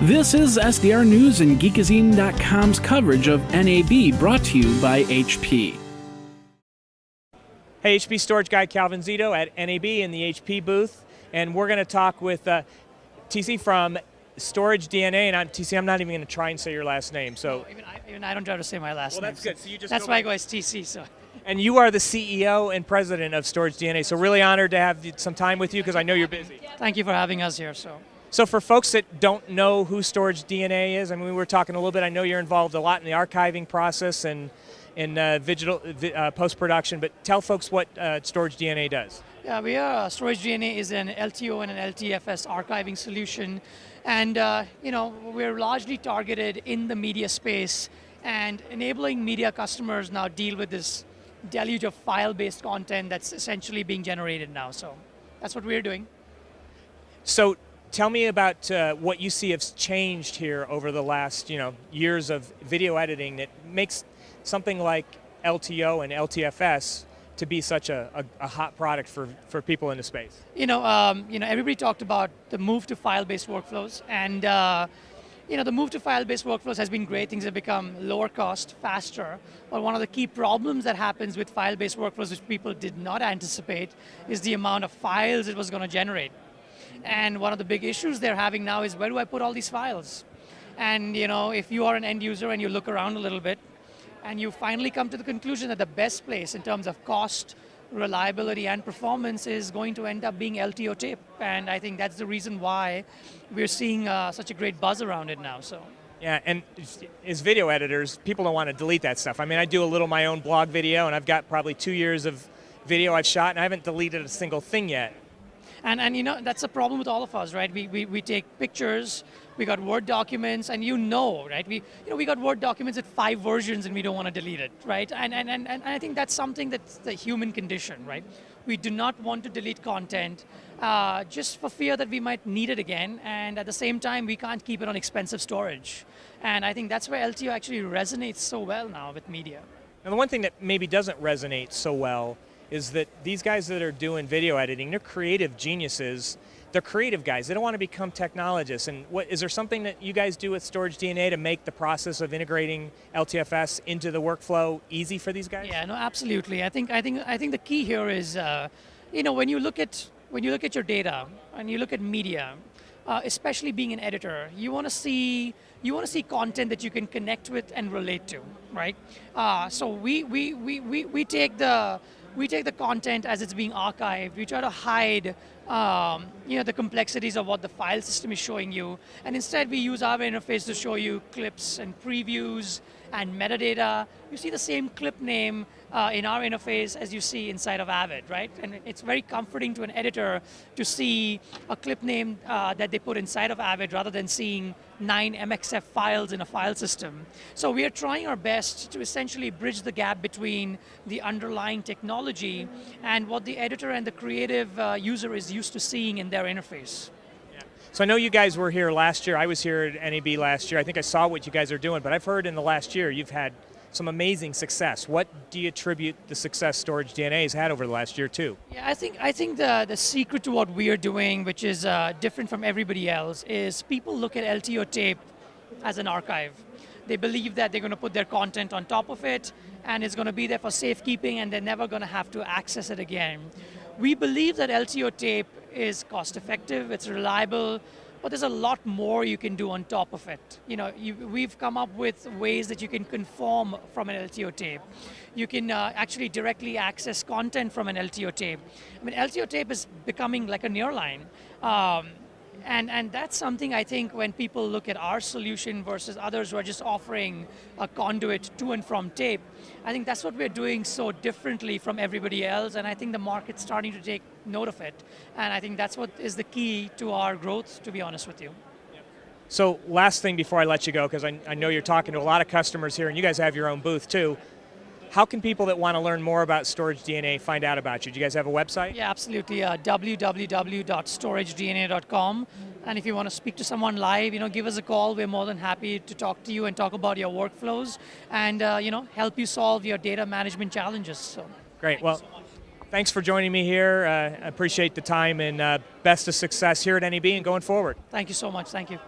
This is SDR News and Geekazine.com's coverage of NAB, brought to you by HP. Hey, HP Storage Guy Calvin Zito at NAB in the HP booth, and we're going to talk with TC from StorageDNA, and TC, I'm not even going to try and say your last name. So no, even I don't try to say my last name. Well, that's good. So you just that's why I go as TC. So. And you are the CEO and president of StorageDNA, so really honored to have some time with you because I know you're busy. Thank you for having us here. So for folks that don't know who StorageDNA is, I mean, we were talking a little bit, I know you're involved a lot in the archiving process and in post-production, but tell folks what StorageDNA does. Yeah, StorageDNA is an LTO and an LTFS archiving solution, and we're largely targeted in the media space and enabling media customers now deal with this deluge of file-based content that's essentially being generated now. So that's what we're doing. So tell me about what you see has changed here over the last years of video editing that makes something like LTO and LTFS to be such a hot product for people in the space. Everybody talked about the move to file-based workflows, and the move to file-based workflows has been great. Things have become lower cost, faster. But one of the key problems that happens with file-based workflows, which people did not anticipate, is the amount of files it was going to generate. And one of the big issues they're having now is, where do I put all these files? And if you are an end user and you look around a little bit, and you finally come to the conclusion that the best place in terms of cost, reliability, and performance is going to end up being LTO tape. And I think that's the reason why we're seeing such a great buzz around it now. So. Yeah, and as video editors, people don't want to delete that stuff. I mean, I do a little my own blog video, and I've got probably 2 years of video I've shot, and I haven't deleted a single thing yet. And that's a problem with all of us, right? We take pictures, we got Word documents, and right? We got Word documents at 5 versions and we don't want to delete it, right? And I think that's something that's the human condition, right? We do not want to delete content just for fear that we might need it again, and at the same time we can't keep it on expensive storage. And I think that's where LTO actually resonates so well now with media. And the one thing that maybe doesn't resonate so well is that these guys that are doing video editing, they're creative geniuses. They're creative guys. They don't want to become technologists. And is there something that you guys do with StorageDNA to make the process of integrating LTFS into the workflow easy for these guys? Yeah, no, absolutely. I think the key here is, when you look at your data and you look at media, especially being an editor, you want to see content that you can connect with and relate to, right? So we take the content as it's being archived. We try to hide the complexities of what the file system is showing you, and instead we use our interface to show you clips and previews and metadata. You see the same clip name in our interface as you see inside of Avid, right? And it's very comforting to an editor to see a clip name that they put inside of Avid rather than seeing 9 MXF files in a file system. So we are trying our best to essentially bridge the gap between the underlying technology and what the editor and the creative user is used to seeing in their interface. So I know you guys were here last year. I was here at NAB last year. I think I saw what you guys are doing, but I've heard in the last year you've had some amazing success. What do you attribute the success StorageDNA has had over the last year too? Yeah, I think the secret to what we are doing, which is different from everybody else, is people look at LTO tape as an archive. They believe that they're going to put their content on top of it, and it's going to be there for safekeeping, and they're never going to have to access it again. We believe that LTO tape is cost-effective, it's reliable, but there's a lot more you can do on top of it. We've come up with ways that you can conform from an LTO tape. You can actually directly access content from an LTO tape. I mean, LTO tape is becoming like a nearline. And that's something I think when people look at our solution versus others who are just offering a conduit to and from tape, I think that's what we're doing so differently from everybody else, and I think the market's starting to take note of it. And I think that's what is the key to our growth, to be honest with you. So last thing before I let you go, because I know you're talking to a lot of customers here, and you guys have your own booth too. How can people that want to learn more about StorageDNA find out about you? Do you guys have a website? Yeah, absolutely. www.storagedna.com. And if you want to speak to someone live, give us a call. We're more than happy to talk to you and talk about your workflows and help you solve your data management challenges. So great. Well, thanks for joining me here. I appreciate the time, and best of success here at NAB and going forward. Thank you so much. Thank you.